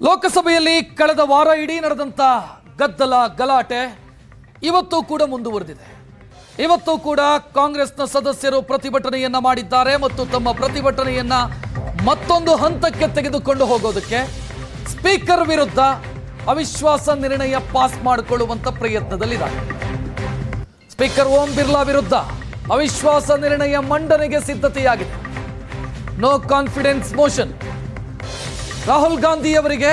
ಲೋಕಸಭೆಯಲ್ಲಿ ಕಳೆದ ವಾರ ಇಡೀ ನಡೆದಂತ ಗದ್ದಲ ಗಲಾಟೆ ಇವತ್ತು ಕೂಡ ಮುಂದುವರೆದಿದೆ. ಇವತ್ತು ಕೂಡ ಕಾಂಗ್ರೆಸ್ನ ಸದಸ್ಯರು ಪ್ರತಿಭಟನೆಯನ್ನ ಮಾಡಿದ್ದಾರೆ ಮತ್ತು ತಮ್ಮ ಪ್ರತಿಭಟನೆಯನ್ನ ಮತ್ತೊಂದು ಹಂತಕ್ಕೆ ತೆಗೆದುಕೊಂಡು ಹೋಗೋದಕ್ಕೆ ಸ್ಪೀಕರ್ ವಿರುದ್ಧ ಅವಿಶ್ವಾಸ ನಿರ್ಣಯ ಪಾಸ್ ಮಾಡಿಕೊಳ್ಳುವಂತ ಪ್ರಯತ್ನದಲ್ಲಿದ್ದಾರೆ. ಸ್ಪೀಕರ್ ಓಂ ಬಿರ್ಲಾ ವಿರುದ್ಧ ಅವಿಶ್ವಾಸ ನಿರ್ಣಯ ಮಂಡನೆಗೆ ಸಿದ್ಧತೆಯಾಗಿದೆ. No confidence motion. Rahul Gandhi ಅವರಿಗೆ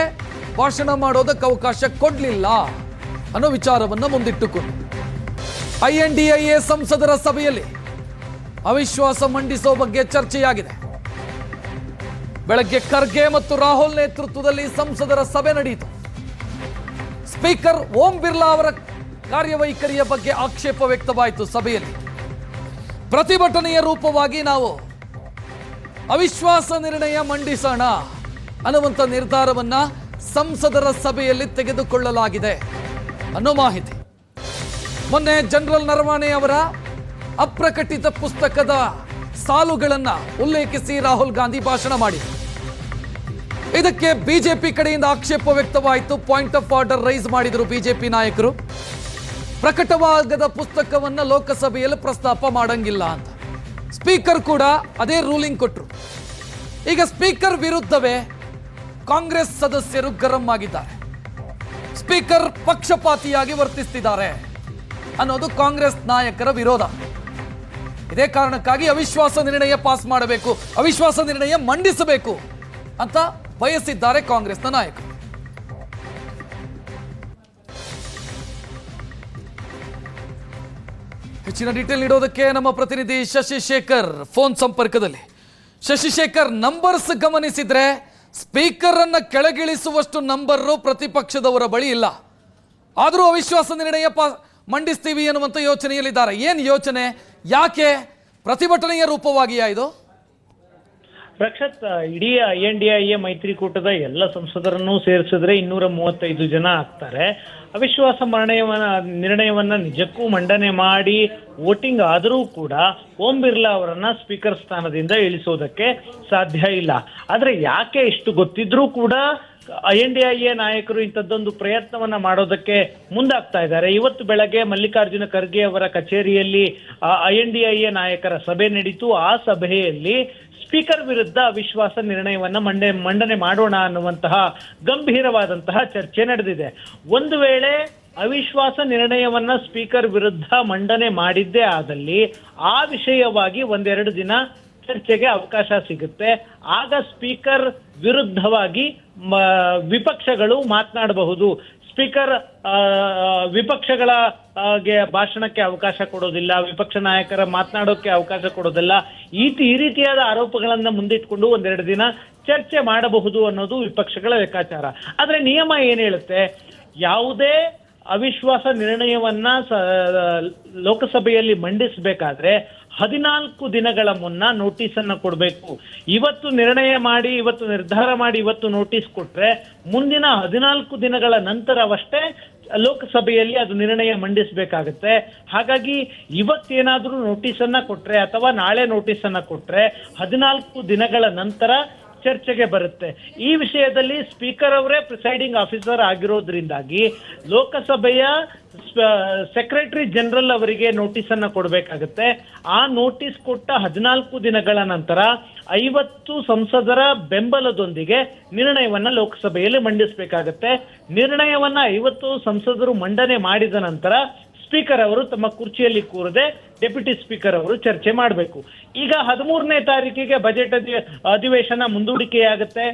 ಭಾಷಣ ಮಾಡೋದಕ್ಕೆ ಅವಕಾಶ ಕೊಡಲಿಲ್ಲ ಅನ್ನೋ ವಿಚಾರವನ್ನು ಮುಂದಿಟ್ಟುಕೊಂಡು INDIA ಸಂಸದರ ಸಭೆಯಲ್ಲಿ ಅವಿಶ್ವಾಸ ಮಂಡಿಸೋ ಬಗ್ಗೆ ಚರ್ಚೆಯಾಗಿದೆ. ಬೆಳಗ್ಗೆ ಖರ್ಗೆ ಮತ್ತು ರಾಹುಲ್ ನೇತೃತ್ವದಲ್ಲಿ ಸಂಸದರ ಸಭೆ ನಡೆಯಿತು. ಸ್ಪೀಕರ್ ಓಂ ಬಿರ್ಲಾ ಅವರ ಕಾರ್ಯವೈಖರಿಯ ಬಗ್ಗೆ ಆಕ್ಷೇಪ ವ್ಯಕ್ತವಾಯಿತು. ಸಭೆಯಲ್ಲಿ ಪ್ರತಿಭಟನೆಯ ರೂಪವಾಗಿ ನಾವು ಅವಿಶ್ವಾಸ ನಿರ್ಣಯ ಮಂಡಿಸೋಣ ಅನ್ನುವಂಥ ನಿರ್ಧಾರವನ್ನ ಸಂಸದರ ಸಭೆಯಲ್ಲಿ ತೆಗೆದುಕೊಳ್ಳಲಾಗಿದೆ ಅನ್ನೋ ಮಾಹಿತಿ. ಮೊನ್ನೆ ಜನರಲ್ ನರವಾಣೆ ಅವರ ಅಪ್ರಕಟಿತ ಪುಸ್ತಕದ ಸಾಲುಗಳನ್ನ ಉಲ್ಲೇಖಿಸಿ ರಾಹುಲ್ ಗಾಂಧಿ ಭಾಷಣ ಮಾಡಿದರು. ಇದಕ್ಕೆ ಬಿಜೆಪಿ ಕಡೆಯಿಂದ ಆಕ್ಷೇಪ ವ್ಯಕ್ತವಾಯಿತು. ಪಾಯಿಂಟ್ ಆಫ್ ಆರ್ಡರ್ ರೈಸ್ ಮಾಡಿದರು ಬಿಜೆಪಿ ನಾಯಕರು. ಪ್ರಕಟವಾಗದ ಪುಸ್ತಕವನ್ನ ಲೋಕಸಭೆಯಲ್ಲಿ ಪ್ರಸ್ತಾಪ ಮಾಡಂಗಿಲ್ಲ ಅಂತ ಸ್ಪೀಕರ್ ಕೂಡ ಅದೇ ರೂಲಿಂಗ್ ಕೊಟ್ಟರು. ಈಗ ಸ್ಪೀಕರ್ ವಿರುದ್ಧವೇ ಕಾಂಗ್ರೆಸ್ ಸದಸ್ಯರು ಗರಂ ಆಗಿದ್ದಾರೆ. ಸ್ಪೀಕರ್ ಪಕ್ಷಪಾತಿಯಾಗಿ ವರ್ತಿಸ್ತಿದ್ದಾರೆ ಅನ್ನೋದು ಕಾಂಗ್ರೆಸ್ ನಾಯಕರ ವಿರೋಧ. ಇದೇ ಕಾರಣಕ್ಕಾಗಿ ಅವಿಶ್ವಾಸ ನಿರ್ಣಯ ಪಾಸ್ ಮಾಡಬೇಕು, ಅವಿಶ್ವಾಸ ನಿರ್ಣಯ ಮಂಡಿಸಬೇಕು ಅಂತ ಬಯಸಿದ್ದಾರೆ ಕಾಂಗ್ರೆಸ್ನ ನಾಯಕರು. ಹೆಚ್ಚಿನ ಡೀಟೇಲ್ ನೀಡೋದಕ್ಕೆ ನಮ್ಮ ಪ್ರತಿನಿಧಿ ಶಶಿಶೇಖರ್ ಫೋನ್ ಸಂಪರ್ಕದಲ್ಲಿ. ಶಶಿಶೇಖರ್, ನಂಬರ್ಸ್ ಗಮನಿಸಿದ್ರೆ ಸ್ಪೀಕರ್ ಅನ್ನ ಕೆಳಗಿಳಿಸುವಷ್ಟು ನಂಬರ್ ಪ್ರತಿಪಕ್ಷದವರ ಬಳಿ ಇಲ್ಲ. ಆದರೂ ಅವಿಶ್ವಾಸ ನಿರ್ಣಯ ಮಂಡಿಸ್ತೀವಿ ಅನ್ನುವಂಥ ಯೋಚನೆಯಲ್ಲಿದ್ದಾರೆ. ಏನು ಯೋಚನೆ? ಯಾಕೆ ಪ್ರತಿಭಟನೆಯ ರೂಪವಾಗಿಯಾ ಇದು? ರಕ್ಷತ್, ಇಡೀ INDIA ಮೈತ್ರಿಕೂಟದ ಎಲ್ಲ ಸಂಸದರನ್ನು ಸೇರಿಸಿದ್ರೆ 235 ಜನ ಆಗ್ತಾರೆ. ಅವಿಶ್ವಾಸ ನಿರ್ಣಯವನ್ನ ನಿಜಕ್ಕೂ ಮಂಡನೆ ಮಾಡಿ ವೋಟಿಂಗ್ ಆದರೂ ಕೂಡ ಓಂ ಬಿರ್ಲಾ ಅವರನ್ನ ಸ್ಪೀಕರ್ ಸ್ಥಾನದಿಂದ ಇಳಿಸೋದಕ್ಕೆ ಸಾಧ್ಯ ಇಲ್ಲ. ಆದ್ರೆ ಯಾಕೆ ಇಷ್ಟು ಗೊತ್ತಿದ್ರೂ ಕೂಡ INDIA ನಾಯಕರು ಇಂಥದ್ದೊಂದು ಪ್ರಯತ್ನವನ್ನ ಮಾಡೋದಕ್ಕೆ ಮುಂದಾಗ್ತಾ ಇದ್ದಾರೆ? ಇವತ್ತು ಬೆಳಗ್ಗೆ ಮಲ್ಲಿಕಾರ್ಜುನ ಖರ್ಗೆ ಅವರ ಕಚೇರಿಯಲ್ಲಿ INDIA ನಾಯಕರ ಸಭೆ ನಡೀತು. ಆ ಸಭೆಯಲ್ಲಿ ಸ್ಪೀಕರ್ ವಿರುದ್ಧ ಅವಿಶ್ವಾಸ ನಿರ್ಣಯವನ್ನ ಮಂಡನೆ ಮಾಡೋಣ ಅನ್ನುವಂತಹ ಗಂಭೀರವಾದಂತಹ ಚರ್ಚೆ ನಡೆದಿದೆ. ಒಂದು ವೇಳೆ ಅವಿಶ್ವಾಸ ನಿರ್ಣಯವನ್ನ ಸ್ಪೀಕರ್ ವಿರುದ್ಧ ಮಂಡನೆ ಮಾಡಿದ್ದೇ ಆದಲ್ಲಿ ಆ ವಿಷಯವಾಗಿ ಒಂದೆರಡು ದಿನ ಚರ್ಚೆಗೆ ಅವಕಾಶ ಸಿಗುತ್ತೆ. ಆಗ ಸ್ಪೀಕರ್ ವಿರುದ್ಧವಾಗಿ ವಿಪಕ್ಷಗಳು ಮಾತನಾಡಬಹುದು. ಸ್ಪೀಕರ್ ವಿಪಕ್ಷಗಳ ಭಾಷಣಕ್ಕೆ ಅವಕಾಶ ಕೊಡೋದಿಲ್ಲ, ವಿಪಕ್ಷ ನಾಯಕರ ಮಾತನಾಡೋಕೆ ಅವಕಾಶ ಕೊಡೋದಿಲ್ಲ. ಈ ರೀತಿಯಾದ ಆರೋಪಗಳನ್ನ ಮುಂದಿಟ್ಕೊಂಡು ಒಂದೆರಡು ದಿನ ಚರ್ಚೆ ಮಾಡಬಹುದು ಅನ್ನೋದು ವಿಪಕ್ಷಗಳ ಲೆಕ್ಕಾಚಾರ. ಆದ್ರೆ ನಿಯಮ ಏನ್ ಹೇಳುತ್ತೆ? ಯಾವುದೇ ಅವಿಶ್ವಾಸ ನಿರ್ಣಯವನ್ನ ಲೋಕಸಭೆಯಲ್ಲಿ ಮಂಡಿಸಬೇಕಾದ್ರೆ 14 ದಿನಗಳ ಮುನ್ನ ನೋಟಿಸ್ ಅನ್ನ ಕೊಡಬೇಕು. ಇವತ್ತು ನಿರ್ಧಾರ ಮಾಡಿ ಇವತ್ತು ನೋಟಿಸ್ ಕೊಟ್ರೆ ಮುಂದಿನ 14 ದಿನಗಳ ನಂತರವಷ್ಟೇ ಲೋಕಸಭೆಯಲ್ಲಿ ಅದು ನಿರ್ಣಯ ಮಂಡಿಸಬೇಕಾಗತ್ತೆ. ಹಾಗಾಗಿ ಇವತ್ತೇನಾದ್ರೂ ನೋಟಿಸ್ ಅನ್ನ ಕೊಟ್ರೆ ಅಥವಾ ನಾಳೆ ನೋಟಿಸ್ ಅನ್ನ ಕೊಟ್ರೆ 14 ದಿನಗಳ ನಂತರ ಚರ್ಚೆಗೆ ಬರುತ್ತೆ. ಈ ವಿಷಯದಲ್ಲಿ ಸ್ಪೀಕರ್ ಅವರೇ ಪ್ರಿಸೈಡಿಂಗ್ ಆಫೀಸರ್ ಆಗಿರೋದ್ರಿಂದಾಗಿ ಲೋಕಸಭೆಯ ಸೆಕ್ರೆಟರಿ ಜನರಲ್ ಅವರಿಗೆ ನೋಟಿಸ್ ಅನ್ನ ಕೊಡಬೇಕಾಗತ್ತೆ. ಆ ನೋಟಿಸ್ ಕೊಟ್ಟ 14 ದಿನಗಳ ನಂತರ 50 ಸಂಸದರ ಬೆಂಬಲದೊಂದಿಗೆ ನಿರ್ಣಯವನ್ನ ಲೋಕಸಭೆಯಲ್ಲಿ ಮಂಡಿಸಬೇಕಾಗತ್ತೆ. ನಿರ್ಣಯವನ್ನ 50 ಸಂಸದರು ಮಂಡನೆ ಮಾಡಿದ ನಂತರ ಸ್ಪೀಕರ್ ಅವರು ತಮ್ಮ ಕುರ್ಚಿಯಲ್ಲಿ ಕೂರದೆ ಡೆಪ್ಯೂಟಿ ಸ್ಪೀಕರ್ ಅವರು ಚರ್ಚೆ ಮಾಡಬೇಕು. ಈಗ 13ನೇ ತಾರೀಕಿಗೆ ಬಜೆಟ್ ಅಧಿವೇಶನ ಮುಂದೂಡಿಕೆಯಾಗುತ್ತೆ.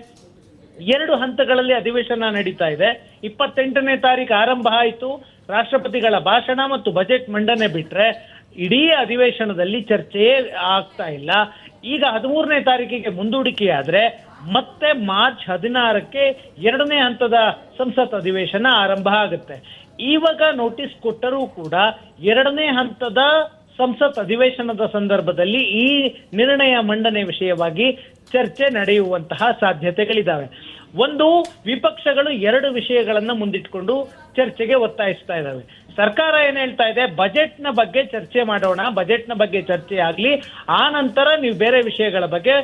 2 ಹಂತಗಳಲ್ಲಿ ಅಧಿವೇಶನ ನಡೀತಾ ಇದೆ. 28ನೇ ತಾರೀಕು ಆರಂಭ ಆಯಿತು. ರಾಷ್ಟ್ರಪತಿಗಳ ಭಾಷಣ ಮತ್ತು ಬಜೆಟ್ ಮಂಡನೆ ಬಿಟ್ರೆ ಇಡೀ ಅಧಿವೇಶನದಲ್ಲಿ ಚರ್ಚೆಯೇ ಆಗ್ತಾ ಇಲ್ಲ. ಈಗ 13ನೇ ತಾರೀಕಿಗೆ ಮುಂದೂಡಿಕೆಯಾದ್ರೆ ಮತ್ತೆ ಮಾರ್ಚ್ 16ಕ್ಕೆ 2ನೇ ಹಂತದ ಸಂಸತ್ ಅಧಿವೇಶನ ಆರಂಭ ಆಗುತ್ತೆ. ಇವಾಗ ನೋಟಿಸ್ ಕೊಟ್ಟರೂ ಕೂಡ 2ನೇ ಹಂತದ ಸಂಸತ್ ಅಧಿವೇಶನದ ಸಂದರ್ಭದಲ್ಲಿ ಈ ನಿರ್ಣಯ ಮಂಡನೆ ವಿಷಯವಾಗಿ ಚರ್ಚೆ ನಡೆಯುವಂತಹ ಸಾಧ್ಯತೆಗಳಿದ್ದಾವೆ. ಒಂದು, ವಿಪಕ್ಷಗಳು 2 ವಿಷಯಗಳನ್ನ ಮುಂದಿಟ್ಕೊಂಡು ಚರ್ಚೆಗೆ ಒತ್ತಾಯಿಸ್ತಾ ಇದ್ದಾವೆ. ಸರ್ಕಾರ ಏನ್ ಹೇಳ್ತಾ ಇದೆ, ಬಜೆಟ್ನ ಬಗ್ಗೆ ಚರ್ಚೆ ಮಾಡೋಣ, ಬಜೆಟ್ನ ಬಗ್ಗೆ ಚರ್ಚೆ ಆಗ್ಲಿ, ಆ ನಂತರ ನೀವು ಬೇರೆ ವಿಷಯಗಳ ಬಗ್ಗೆ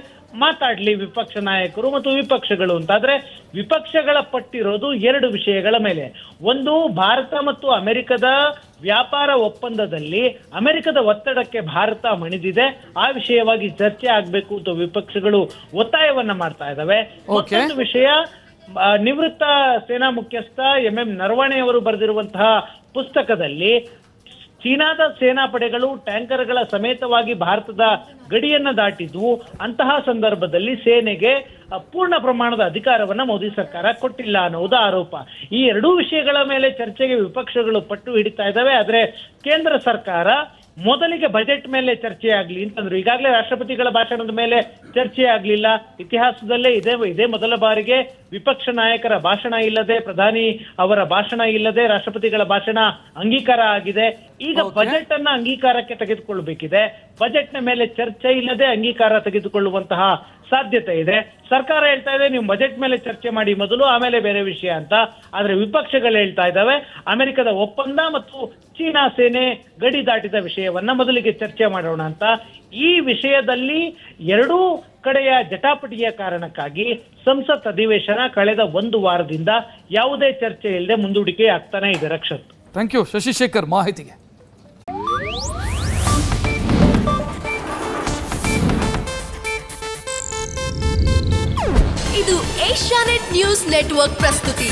ಮಾತಾಡ್ಲಿ ವಿಪಕ್ಷ ನಾಯಕರು ಮತ್ತು ವಿಪಕ್ಷಗಳು ಅಂತ. ಆದ್ರೆ ವಿಪಕ್ಷಗಳ ಪಟ್ಟಿರೋದು ಎರಡು ವಿಷಯಗಳ ಮೇಲೆ. ಒಂದು, ಭಾರತ ಮತ್ತು ಅಮೆರಿಕದ ವ್ಯಾಪಾರ ಒಪ್ಪಂದದಲ್ಲಿ ಅಮೆರಿಕದ ಒತ್ತಡಕ್ಕೆ ಭಾರತ ಮಣಿದಿದೆ, ಆ ವಿಷಯವಾಗಿ ಚರ್ಚೆ ಆಗ್ಬೇಕು ಅಂತ ವಿಪಕ್ಷಗಳು ಒತ್ತಾಯವನ್ನ ಮಾಡ್ತಾ ಇದ್ದಾವೆ. ಮತ್ತೊಂದು ವಿಷಯ, ನಿವೃತ್ತ ಸೇನಾ ಮುಖ್ಯಸ್ಥ ಎಂ ನರವಣೆ ಅವರು ಬರೆದಿರುವಂತಹ ಪುಸ್ತಕದಲ್ಲಿ ಚೀನಾದ ಸೇನಾಪಡೆಗಳು ಟ್ಯಾಂಕರ್ಗಳ ಸಮೇತವಾಗಿ ಭಾರತದ ಗಡಿಯನ್ನ ದಾಟಿದ್ವು. ಅಂತಹ ಸಂದರ್ಭದಲ್ಲಿ ಸೇನೆಗೆ ಪೂರ್ಣ ಪ್ರಮಾಣದ ಅಧಿಕಾರವನ್ನ ಮೋದಿ ಸರ್ಕಾರ ಕೊಟ್ಟಿಲ್ಲ ಅನ್ನೋದು ಆರೋಪ. ಈ ಎರಡೂ ವಿಷಯಗಳ ಮೇಲೆ ಚರ್ಚೆಗೆ ವಿಪಕ್ಷಗಳು ಪಟ್ಟು ಹಿಡಿತಾ ಇದ್ದಾವೆ. ಆದ್ರೆ ಕೇಂದ್ರ ಸರ್ಕಾರ ಮೊದಲಿಗೆ ಬಜೆಟ್ ಮೇಲೆ ಚರ್ಚೆ ಆಗ್ಲಿ ಅಂತಂದ್ರು. ಈಗಾಗಲೇ ರಾಷ್ಟ್ರಪತಿಗಳ ಭಾಷಣದ ಮೇಲೆ ಚರ್ಚೆ ಆಗ್ಲಿಲ್ಲ. ಇತಿಹಾಸದಲ್ಲೇ ಇದೇ ಮೊದಲ ಬಾರಿಗೆ ವಿಪಕ್ಷ ನಾಯಕರ ಭಾಷಣ ಇಲ್ಲದೆ, ಪ್ರಧಾನಿ ಅವರ ಭಾಷಣ ಇಲ್ಲದೆ ರಾಷ್ಟ್ರಪತಿಗಳ ಭಾಷಣ ಅಂಗೀಕಾರ ಆಗಿದೆ. ಈಗ ಬಜೆಟ್ ಅನ್ನ ಅಂಗೀಕಾರಕ್ಕೆ ತೆಗೆದುಕೊಳ್ಬೇಕಿದೆ. ಬಜೆಟ್ ನ ಮೇಲೆ ಚರ್ಚೆ ಇಲ್ಲದೆ ಅಂಗೀಕಾರ ತೆಗೆದುಕೊಳ್ಳುವಂತಹ ಸಾಧ್ಯತೆ ಇದೆ. ಸರ್ಕಾರ ಹೇಳ್ತಾ ಇದೆ ನೀವು ಬಜೆಟ್ ಮೇಲೆ ಚರ್ಚೆ ಮಾಡಿ ಮೊದಲು, ಆಮೇಲೆ ಬೇರೆ ವಿಷಯ ಅಂತ. ಆದ್ರೆ ವಿಪಕ್ಷಗಳು ಹೇಳ್ತಾ ಇದ್ದಾವೆ ಅಮೆರಿಕದ ಒಪ್ಪಂದ ಮತ್ತು ಚೀನಾ ಸೇನೆ ಗಡಿ ದಾಟಿದ ವಿಷಯವನ್ನ ಮೊದಲಿಗೆ ಚರ್ಚೆ ಮಾಡೋಣ ಅಂತ. ಈ ವಿಷಯದಲ್ಲಿ ಎರಡೂ ಕಡೆಯ ಜಟಾಪಟಿಯ ಕಾರಣಕ್ಕಾಗಿ ಸಂಸತ್ ಅಧಿವೇಶನ ಕಳೆದ ಒಂದು ವಾರದಿಂದ ಯಾವುದೇ ಚರ್ಚೆ ಇಲ್ಲದೆ ಮುಂದೂಡಿಕೆ ಆಗ್ತಾನೆ ಇದೆ. ರಕ್ಷತ್, ಥ್ಯಾಂಕ್ ಯು ಶಶಿಶೇಖರ್ ಮಾಹಿತಿಗೆ. ಇದು ಏಷ್ಯಾನೆಟ್ ನ್ಯೂಸ್ ನೆಟ್ವರ್ಕ್ ಪ್ರಸ್ತುತಿ.